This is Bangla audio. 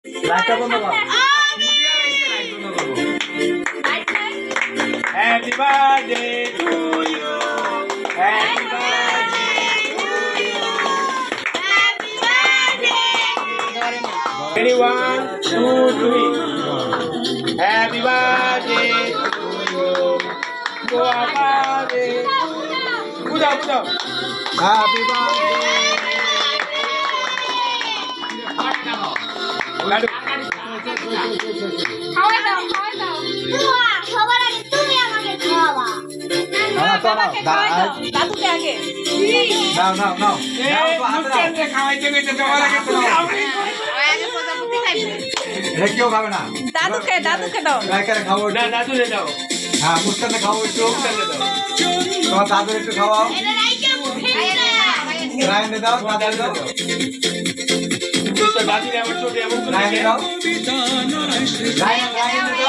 লাইটটা বন্ধ কর। Happy birthday to you. Happy birthday to you. Ready, 1, 2, 3. Happy birthday to you. Go birthday. Pujao. Happy birthday. Ladu. খাওয়াই দাও সবার আগে তুমি আমাকে খাওয়াবা বাবাকে খাওয়াই দাও দাদুকে আগে নাও। মুখে খাওয়াইতে গেছে তোমার আগে তুমি আগে প্রজাপতি খাইবে এটা কেউ খাবে না। দাদুকে দাও রায়কারে খাওয়াও একটু। না দাদু রে দাও হ্যাঁ, মুস্কানে খাওয়াও একটু। মুখে দাও তোমার দাদুর একটু খাওয়াও। এটা রাইকে মুখে রায়নে দাও, দাদুর দাও। তো দাদু রে আমার ছোট এমন করে রায়নে দাও। রায়নে দাও।